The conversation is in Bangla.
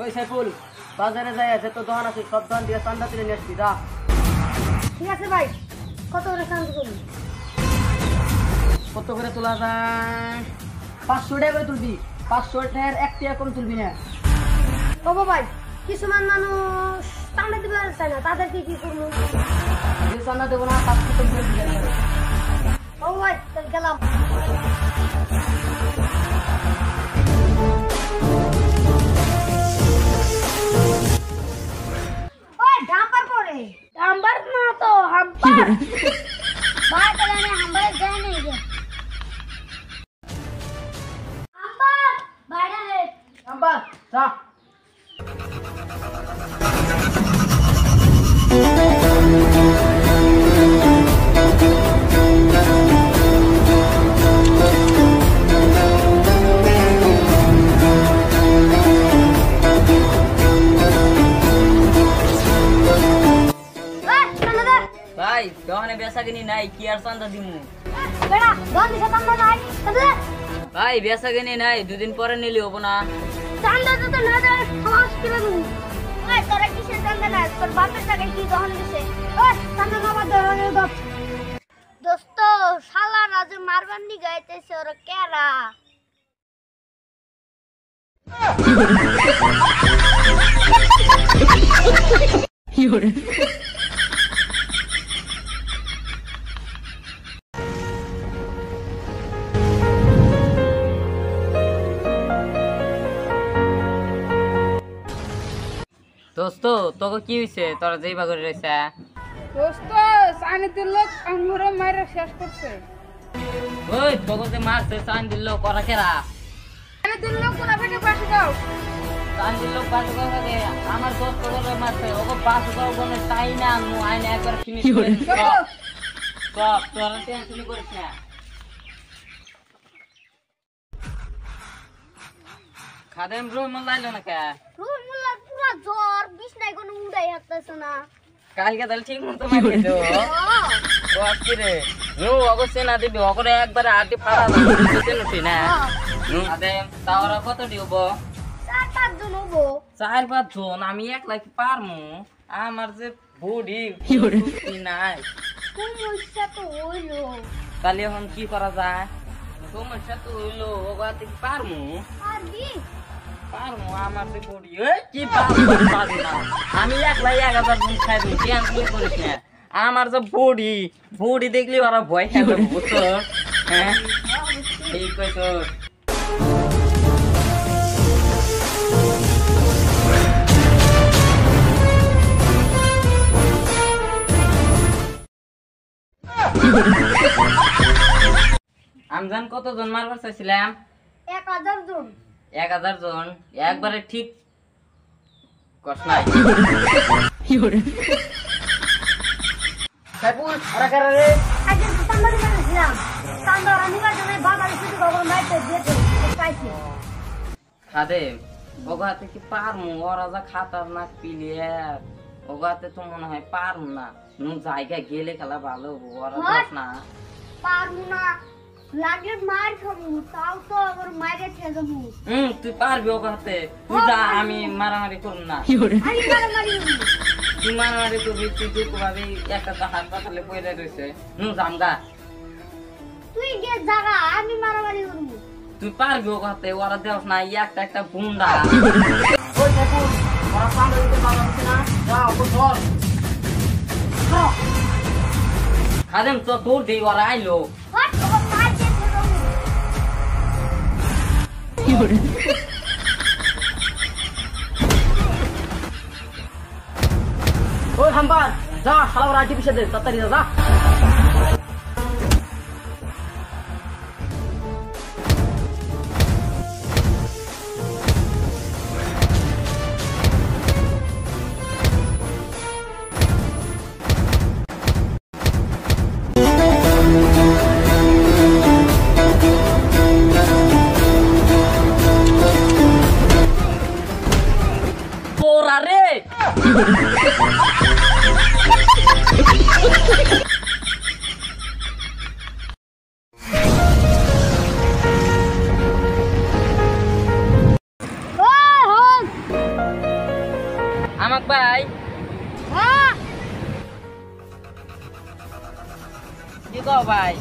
ওই সাইফুল বাজারে যাই আছে তো দোকান আছে সব দোকান দিয়ে চান্দা তুলে নিয়ে আসবি যা। ঠিক আছে ভাই, কত করে চান্দা তুলবি? কত করে তোলা যায়? 500 টাকা করে তুলবি। 500 টাকার 1 টাকা কম তুলবি না। বাবা ভাই, কিছুমান মানুষ চান্দা দিতে চায় না, তাদেরকে কি করবো? যে চান্দা দেবো না 500 কম করে দিবি। বাবা ভাই, তাহলে গেলাম। ওই ডাম্পার পরে, ডাম্পার না তো হাম্পার। ভাই তাহলে আমি হাম্পারে যাই নাই গে। হাম্পার বাইরে রে। হাম্পার যা। ভাই দোকানে বেচা কিনি নাই, কি আর চান্দা দিমু? বেড়া দোকান দিছে চান্দা নাই তাহলে ভাই বেচা কিনি নাই, দুদিন পরে নিলে হবো না? চান্দা তো না দেয় সমাজ কি দেবো? ওই তোরা কিসের চান্দা না, তোর বাপের টাকায় কি দোকান দিছে? ওই চান্দা নামা ধরনের দোস্ত। দোস্ত শালা রাজে মারবার নি গাইতেছে ওরা কেরা? দোস্ত তোকে কি হয়েছে, তোরা যেই বাগরে রয়েছে? দোস্ত চাইনিজের লোক আমরে মাইরা শেষ করছে। ওই তোকে যে মারছে চান দিল করা কেরা? চাইনিজের লোক কোনা থেকে পাশে দাও। চান দিল পাঁচ টাকা আমার দোস্ত করে মারছে, ওকে 5 টাকা বলে তাই না আনমু আইনে একবার ফিনিশ করে সব। তোরা টেনশন করিস না। খাদেম রুম লাইলো না কে? রুই মুল্লা পুরা জ্বর, বিছনায় কোনো উড়াই হাঁটতেছে না। কালকে তাহলে ঠিক মতো মারিয়ে দেবো। ও আজকে রে নো অবশ্যই না দিবি, ওকে একবারে আটি ফাড়া দিতে নতি না। খাদেম তাওরা কত দিব? 4-5 জন হবো। 4-5 জন আমি একলা কি পারমু? আমার যে বডি নাই। সমস্যা তো হইলো। তাহলে এখন কি করা যায়? সমস্যা তো হইলো, ওগাতে কি পারমু? পারবি? পারমু আমার যে বডি কি পারবো না। আমি একলা 1000 জন খাই দিই, টেনশন করিস না। আমার যে বডি দেখলি ওরা ভয় খেয়ে যাবে বুঝছো? হ্যাঁ ঠিক কইছো। আমজান কতজন মারবার চাইছিলাম? 1000 জন। 1000 জন একবারে ঠিক কষ্ট নাই। সাইফুল আরে কারে রে? আগে চান্দা দিতে গেছিলাম, চান্দা আমি কাছে বাজারে শুধু খবর মাইতে দিয়েছে পাইছি। খাদেম ওগাতে কি পারমু? ওরা যা খাতারনাক প্লেয়ার, ওগাতে তো মনে হয় পারমু না। জায়গা গেলে খেলা ভালো হবো, ওরা দোষ না। পারবো না, লাগে মার খাবো, তাও তো আবার মাইরে খেয়ে যাবো। তুই পারবি ওগাতে? তুই যা, আমি মারামারি করব না। আমি মারামারি করবো। তুই মারামারি করবি, তুই দুঃখভাবে একটা হাসপাতালে পড়ে রয়েছে। জামগা তুই গে জাগা, আমি মারামারি করবো। তুই পারবি ওগাতে? ওরা দেখ না একটা বুন্ডা। ওই দেখুন ওরা সামনে দিতে পারছে না, যা ওকে ধর। খাদেম তো দৌড় দেই, ওরা আইলো। হট ওকে মার দিয়ে খেয়ে যাবো। ওই হাম্পার যা, শালা ওরা আর্টিফিশিয়াল দে, তাড়াতাড়ি যা। তোরা রে Oh, ভাই